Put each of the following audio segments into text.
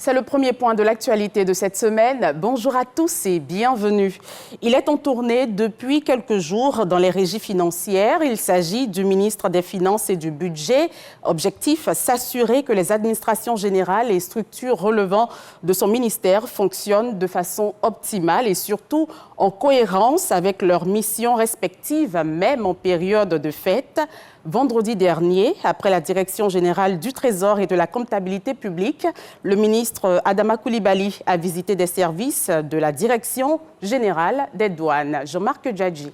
C'est le premier point de l'actualité de cette semaine. Bonjour à tous et bienvenue. Il est en tournée depuis quelques jours dans les régies financières. Il s'agit du ministre des Finances et du Budget. Objectif, s'assurer que les administrations générales et structures relevant de son ministère fonctionnent de façon optimale et surtout en cohérence avec leurs missions respectives, même en période de fête. Vendredi dernier, après la Direction générale du Trésor et de la comptabilité publique, le ministre Adama Coulibaly a visité des services de la Direction générale des douanes. Jean-Marc Djadji.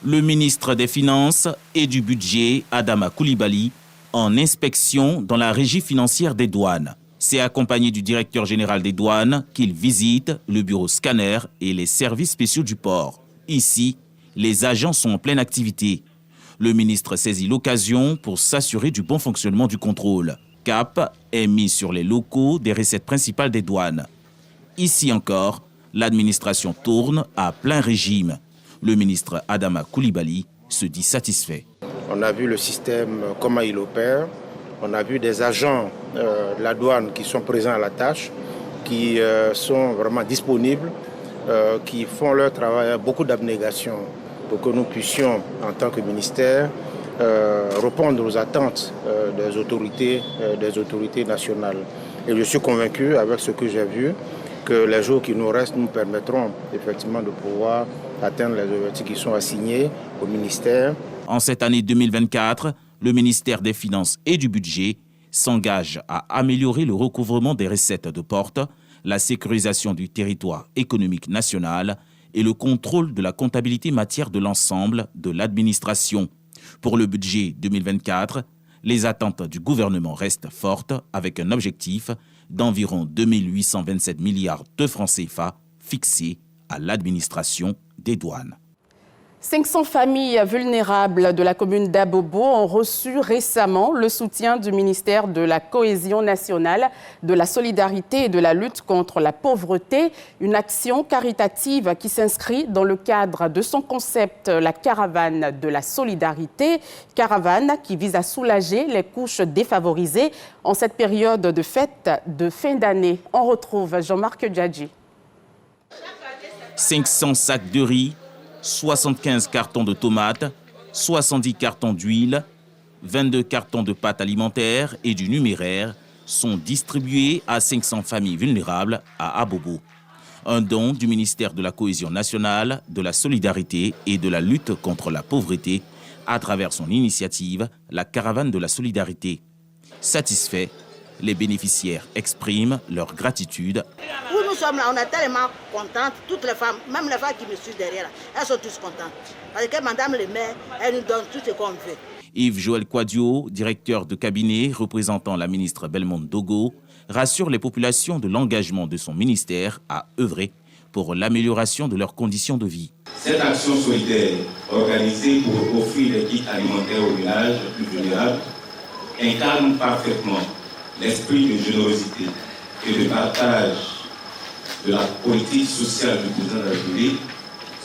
Le ministre des Finances et du Budget, Adama Coulibaly, en inspection dans la régie financière des douanes. C'est accompagné du directeur général des douanes qu'il visite le bureau scanner et les services spéciaux du port. Ici, les agents sont en pleine activité. Le ministre saisit l'occasion pour s'assurer du bon fonctionnement du contrôle. Cap est mis sur les locaux des recettes principales des douanes. Ici encore, l'administration tourne à plein régime. Le ministre Adama Coulibaly se dit satisfait. On a vu le système, comment il opère. On a vu des agents de la douane qui sont présents à la tâche, qui sont vraiment disponibles, qui font leur travail avec beaucoup d'abnégation pour que nous puissions, en tant que ministère, répondre aux attentes des autorités nationales. Et je suis convaincu, avec ce que j'ai vu, que les jours qui nous restent nous permettront effectivement de pouvoir atteindre les objectifs qui sont assignés au ministère. En cette année 2024, le ministère des Finances et du Budget s'engage à améliorer le recouvrement des recettes de porte, la sécurisation du territoire économique national et le contrôle de la comptabilité matière de l'ensemble de l'administration. Pour le budget 2024, les attentes du gouvernement restent fortes avec un objectif d'environ 2 827 milliards de francs CFA fixé à l'administration des douanes. 500 familles vulnérables de la commune d'Abobo ont reçu récemment le soutien du ministère de la Cohésion nationale, de la solidarité et de la lutte contre la pauvreté, une action caritative qui s'inscrit dans le cadre de son concept La Caravane de la solidarité, caravane qui vise à soulager les couches défavorisées en cette période de fête de fin d'année. On retrouve Jean-Marc Djadji. 500 sacs de riz, 75 cartons de tomates, 70 cartons d'huile, 22 cartons de pâtes alimentaires et du numéraire sont distribués à 500 familles vulnérables à Abobo. Un don du ministère de la Cohésion nationale, de la solidarité et de la lutte contre la pauvreté à travers son initiative, la Caravane de la solidarité. Satisfaits, les bénéficiaires expriment leur gratitude. Nous sommes là, on est tellement contentes, toutes les femmes, même les femmes qui me suivent derrière, elles sont tous contentes. Parce que Madame le maire, elle nous donne tout ce qu'on veut. Yves-Joël Quadio, directeur de cabinet représentant la ministre Belmonte Dogo, rassure les populations de l'engagement de son ministère à œuvrer pour l'amélioration de leurs conditions de vie. Cette action solidaire, organisée pour offrir des kits alimentaires aux ménages les plus vulnérables, incarne parfaitement l'esprit de générosité et de partage de la politique sociale du président de la République,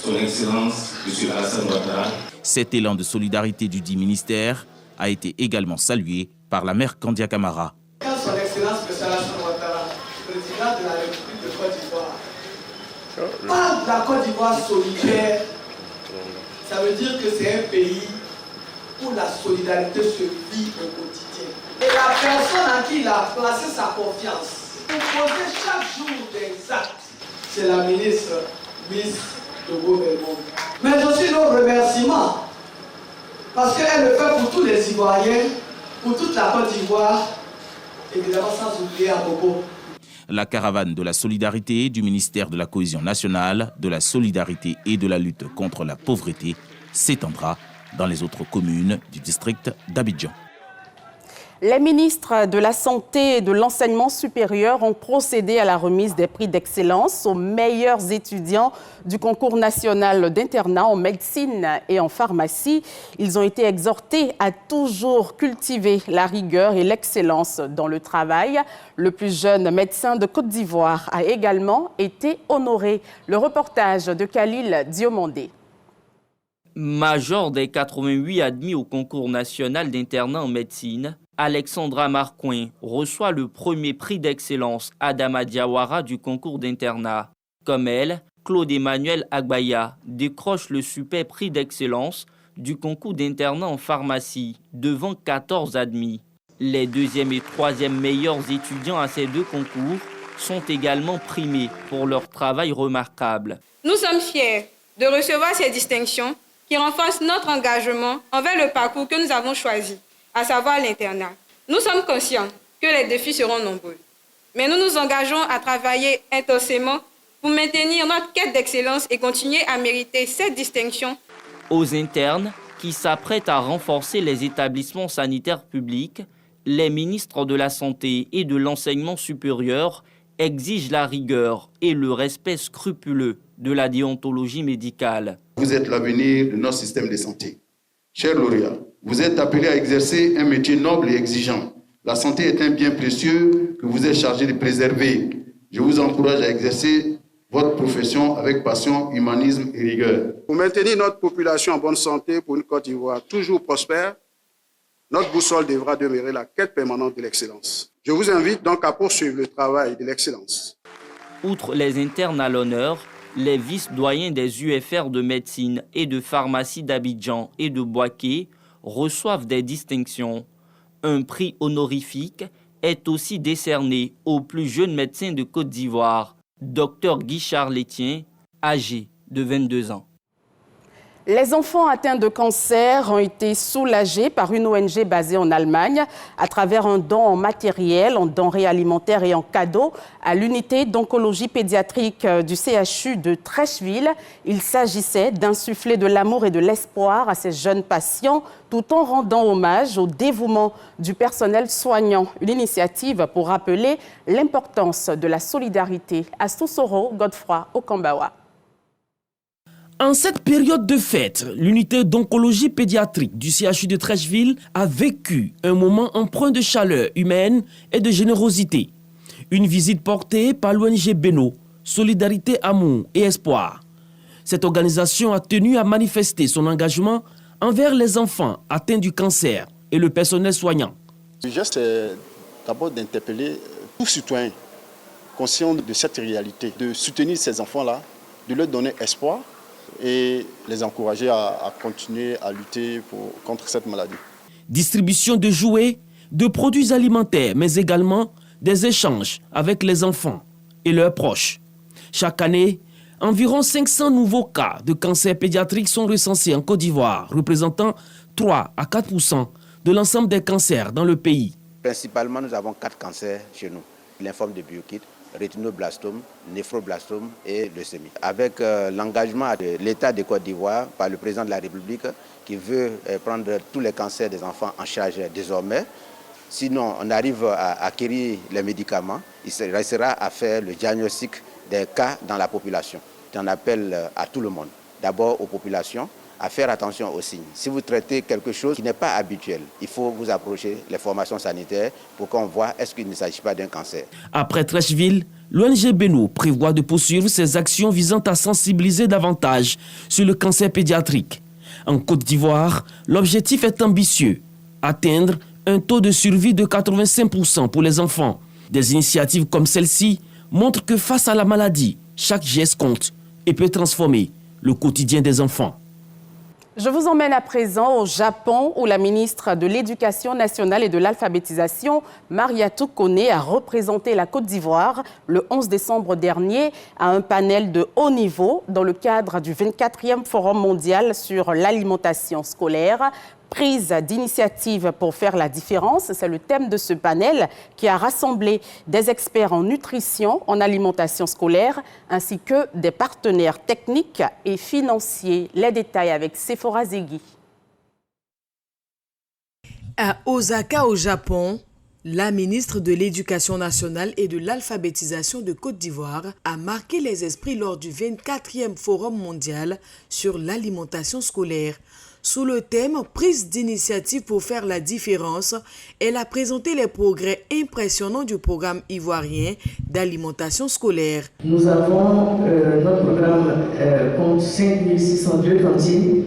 son Excellence M. Alassane Ouattara. Cet élan de solidarité du dit ministère a été également salué par la maire Kandia Camara. Quand son Excellence M. Alassane Ouattara, président de la République de Côte d'Ivoire, parle de la Côte d'Ivoire solidaire, ça veut dire que c'est un pays où la solidarité se vit au quotidien. Et la personne en qui il a placé sa confiance, pour poser chaque jour des actes, c'est la ministre Miss Togo Belmonte. Mais aussi nos remerciements, parce qu'elle le fait pour tous les Ivoiriens, pour toute la Côte d'Ivoire, évidemment sans oublier Abobo. La caravane de la solidarité du ministère de la Cohésion nationale, de la solidarité et de la lutte contre la pauvreté s'étendra dans les autres communes du district d'Abidjan. Les ministres de la Santé et de l'Enseignement supérieur ont procédé à la remise des prix d'excellence aux meilleurs étudiants du concours national d'internat en médecine et en pharmacie. Ils ont été exhortés à toujours cultiver la rigueur et l'excellence dans le travail. Le plus jeune médecin de Côte d'Ivoire a également été honoré. Le reportage de Khalil Diomandé. Major des 88 admis au concours national d'internat en médecine, Alexandra Marcoing reçoit le premier prix d'excellence Adama Diawara du concours d'internat. Comme elle, Claude Emmanuel Agbaya décroche le super prix d'excellence du concours d'internat en pharmacie devant 14 admis. Les deuxième et troisième meilleurs étudiants à ces deux concours sont également primés pour leur travail remarquable. Nous sommes fiers de recevoir ces distinctions qui renforcent notre engagement envers le parcours que nous avons choisi, à savoir l'internat. Nous sommes conscients que les défis seront nombreux, mais nous nous engageons à travailler intensément pour maintenir notre quête d'excellence et continuer à mériter cette distinction. Aux internes qui s'apprêtent à renforcer les établissements sanitaires publics, les ministres de la Santé et de l'Enseignement supérieur exigent la rigueur et le respect scrupuleux de la déontologie médicale. Vous êtes l'avenir de notre système de santé. Chers lauréats, vous êtes appelés à exercer un métier noble et exigeant. La santé est un bien précieux que vous êtes chargé de préserver. Je vous encourage à exercer votre profession avec passion, humanisme et rigueur. Pour maintenir notre population en bonne santé pour une Côte d'Ivoire toujours prospère, notre boussole devra demeurer la quête permanente de l'excellence. Je vous invite donc à poursuivre le travail de l'excellence. Outre les internes à l'honneur, les vice-doyens des UFR de médecine et de pharmacie d'Abidjan et de Boaké reçoivent des distinctions. Un prix honorifique est aussi décerné au plus jeune médecin de Côte d'Ivoire, Dr Guichard Létien, âgé de 22 ans. Les enfants atteints de cancer ont été soulagés par une ONG basée en Allemagne à travers un don en matériel, en denrées alimentaires et en cadeaux à l'unité d'oncologie pédiatrique du CHU de Trècheville. Il s'agissait d'insuffler de l'amour et de l'espoir à ces jeunes patients tout en rendant hommage au dévouement du personnel soignant. Une initiative pour rappeler l'importance de la solidarité. Astou Soro, Godefroy Okambawa. En cette période de fête, l'unité d'oncologie pédiatrique du CHU de Trècheville a vécu un moment empreint de chaleur humaine et de générosité. Une visite portée par l'ONG Beno, Solidarité, Amour et Espoir. Cette organisation a tenu à manifester son engagement envers les enfants atteints du cancer et le personnel soignant. Le geste est d'abord d'interpeller tout citoyen conscient de cette réalité, de soutenir ces enfants-là, de leur donner espoir et les encourager à continuer à lutter contre cette maladie. Distribution de jouets, de produits alimentaires, mais également des échanges avec les enfants et leurs proches. Chaque année, environ 500 nouveaux cas de cancer pédiatrique sont recensés en Côte d'Ivoire, représentant 3 à 4% de l'ensemble des cancers dans le pays. Principalement, nous avons 4 cancers chez nous. Lymphome de Burkitt, rétinoblastome, néphroblastome et leucémie. Avec l'engagement de l'État de Côte d'Ivoire par le président de la République qui veut prendre tous les cancers des enfants en charge désormais, sinon on arrive à acquérir les médicaments, il restera à faire le diagnostic des cas dans la population. J'en appelle à tout le monde, d'abord aux populations, à faire attention aux signes. Si vous traitez quelque chose qui n'est pas habituel, il faut vous approcher les formations sanitaires pour qu'on voit est-ce qu'il ne s'agit pas d'un cancer. Après Trècheville, l'ONG Beno prévoit de poursuivre ses actions visant à sensibiliser davantage sur le cancer pédiatrique. En Côte d'Ivoire, l'objectif est ambitieux, atteindre un taux de survie de 85% pour les enfants. Des initiatives comme celle-ci montrent que face à la maladie, chaque geste compte et peut transformer le quotidien des enfants. Je vous emmène à présent au Japon où la ministre de l'Éducation nationale et de l'alphabétisation, Mariatou Kone, a représenté la Côte d'Ivoire le 11 décembre dernier à un panel de haut niveau dans le cadre du 24e Forum mondial sur l'alimentation scolaire. Prise d'initiative pour faire la différence, c'est le thème de ce panel qui a rassemblé des experts en nutrition, en alimentation scolaire, ainsi que des partenaires techniques et financiers. Les détails avec Sephora Zegui. À Osaka, au Japon, la ministre de l'Éducation nationale et de l'alphabétisation de Côte d'Ivoire a marqué les esprits lors du 24e Forum mondial sur l'alimentation scolaire. Sous le thème « Prise d'initiative pour faire la différence », elle a présenté les progrès impressionnants du programme ivoirien d'alimentation scolaire. Nous avons, notre programme compte 5602 cantines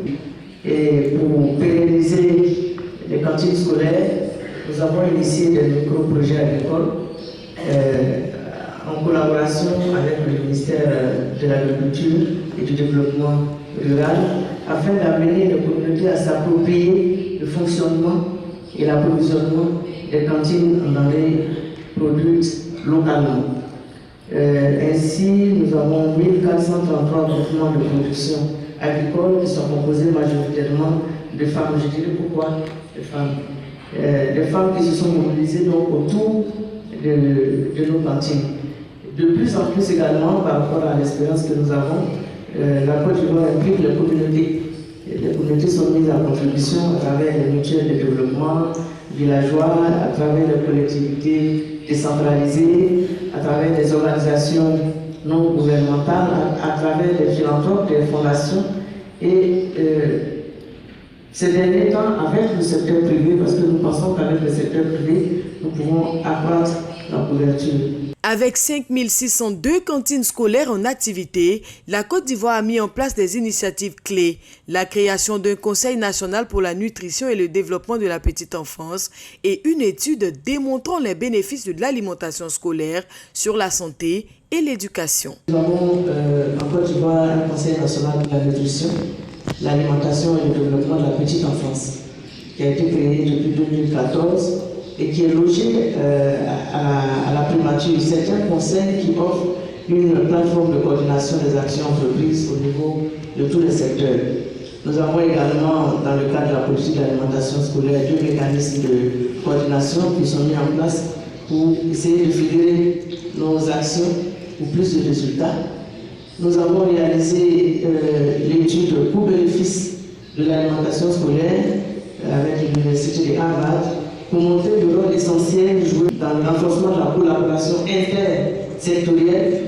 et pour pérenniser les cantines scolaires, nous avons initié des micro-projets agricoles en collaboration avec le ministère de l'Agriculture et du Développement rural afin d'amener les communautés à s'approprier le fonctionnement et l'approvisionnement des cantines en denrées produites localement. Ainsi, nous avons 1433 groupements de production agricole qui sont composés majoritairement de femmes. Je dirais pourquoi des femmes. Des femmes qui se sont mobilisées donc autour de nos cantines. De plus en plus également, par rapport à l'expérience que nous avons, la Côte d'Ivoire implique les communautés. Les communautés sont mises à contribution à travers les mutuelles de développement villageois, à travers les collectivités décentralisées, à travers les organisations non gouvernementales, à travers les philanthropes, les fondations et ces derniers temps avec le secteur privé, parce que nous pensons qu'avec le secteur privé, nous pouvons accroître la couverture. Avec 5602 cantines scolaires en activité, la Côte d'Ivoire a mis en place des initiatives clés. La création d'un Conseil national pour la nutrition et le développement de la petite enfance et une étude démontrant les bénéfices de l'alimentation scolaire sur la santé et l'éducation. Nous avons en Côte d'Ivoire un Conseil national pour la nutrition, l'alimentation et le développement de la petite enfance qui a été créé depuis 2014 et qui est logé à la primature. C'est un conseil qui offre une plateforme de coordination des actions entreprises au niveau de tous les secteurs. Nous avons également, dans le cadre de la politique d'alimentation scolaire, 2 mécanismes de coordination qui sont mis en place pour essayer de fédérer nos actions pour plus de résultats. Nous avons réalisé l'étude coût-bénéfice de l'alimentation scolaire avec l'Université de Harvard pour montrer le rôle essentiel joué dans le renforcement de la collaboration intersectorielle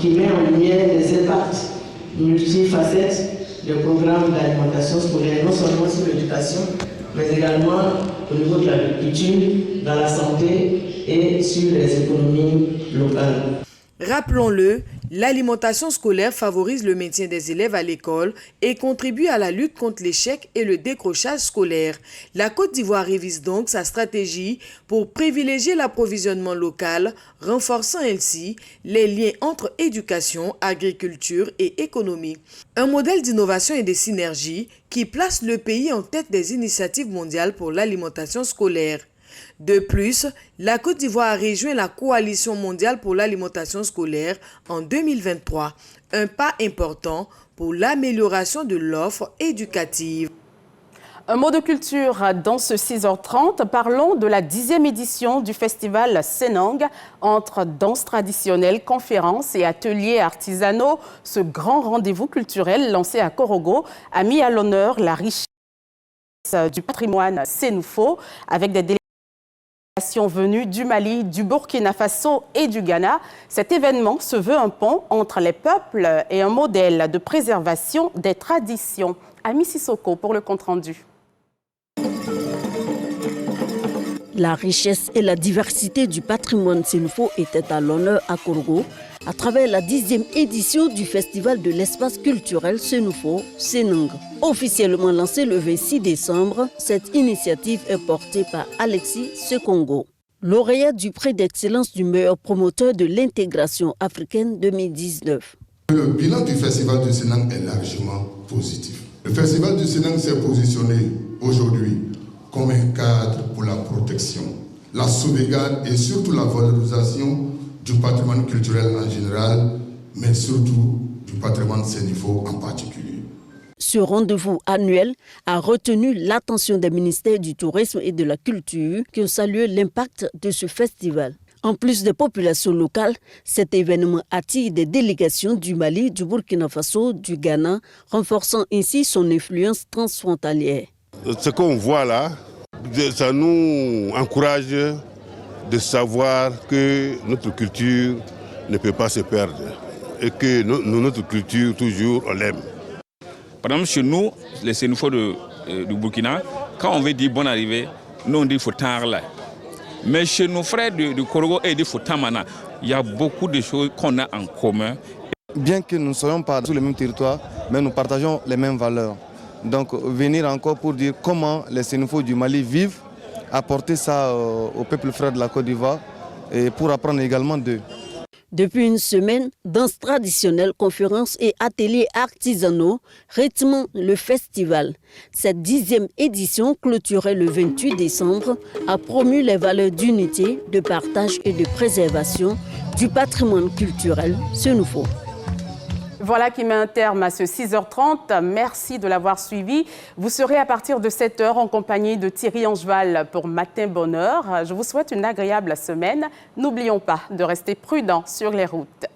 qui met en lumière les impacts multifacettes des programmes d'alimentation scolaire, non seulement sur l'éducation, mais également au niveau de l'agriculture, dans la santé et sur les économies locales. Rappelons-le, l'alimentation scolaire favorise le maintien des élèves à l'école et contribue à la lutte contre l'échec et le décrochage scolaire. La Côte d'Ivoire révise donc sa stratégie pour privilégier l'approvisionnement local, renforçant ainsi les liens entre éducation, agriculture et économie. Un modèle d'innovation et de synergie qui place le pays en tête des initiatives mondiales pour l'alimentation scolaire. De plus, la Côte d'Ivoire a rejoint la Coalition mondiale pour l'alimentation scolaire en 2023, un pas important pour l'amélioration de l'offre éducative. Un mot de culture dans ce 6h30. Parlons de la 10e édition du festival Senang. Entre danse traditionnelle, conférences et ateliers artisanaux, ce grand rendez-vous culturel lancé à Korogo a mis à l'honneur la richesse du patrimoine sénoufo avec des délégations venues du Mali, du Burkina Faso et du Ghana. Cet événement se veut un pont entre les peuples et un modèle de préservation des traditions. Ami Sissoko pour le compte-rendu. La richesse et la diversité du patrimoine sénoufo étaient à l'honneur à Korogo à travers la 10e édition du Festival de l'espace culturel sénoufo, Senang. Officiellement lancée le 26 décembre, cette initiative est portée par Alexis Sekongo, lauréat du prix d'excellence du meilleur promoteur de l'intégration africaine 2019. Le bilan du Festival de Senang est largement positif. Le Festival de Senang s'est positionné aujourd'hui comme un cadre pour la protection, la sauvegarde et surtout la valorisation du patrimoine culturel en général, mais surtout du patrimoine sénoufo en particulier. Ce rendez-vous annuel a retenu l'attention des ministères du Tourisme et de la Culture qui ont salué l'impact de ce festival. En plus des populations locales, cet événement attire des délégations du Mali, du Burkina Faso, du Ghana, renforçant ainsi son influence transfrontalière. Ce qu'on voit là, ça nous encourage de savoir que notre culture ne peut pas se perdre et que notre culture, toujours, on l'aime. Par exemple, chez nous, les sénoufos du Burkina, quand on veut dire bonne arrivée, nous on dit Fotarla. Mais chez nos frères du Korogo et du Fotamana, il y a beaucoup de choses qu'on a en commun. Bien que nous ne soyons pas sur le même territoire, mais nous partageons les mêmes valeurs. Donc venir encore pour dire comment les sénoufos du Mali vivent apporter ça au peuple frère de la Côte d'Ivoire et pour apprendre également d'eux. Depuis une semaine, danse traditionnelle, conférences et ateliers artisanaux rythment le festival. Cette 10e édition, clôturée le 28 décembre, a promu les valeurs d'unité, de partage et de préservation du patrimoine culturel sénoufo. Voilà qui met un terme à ce 6h30. Merci de l'avoir suivi. Vous serez à partir de 7h en compagnie de Thierry Angeval pour Matin Bonheur. Je vous souhaite une agréable semaine. N'oublions pas de rester prudents sur les routes.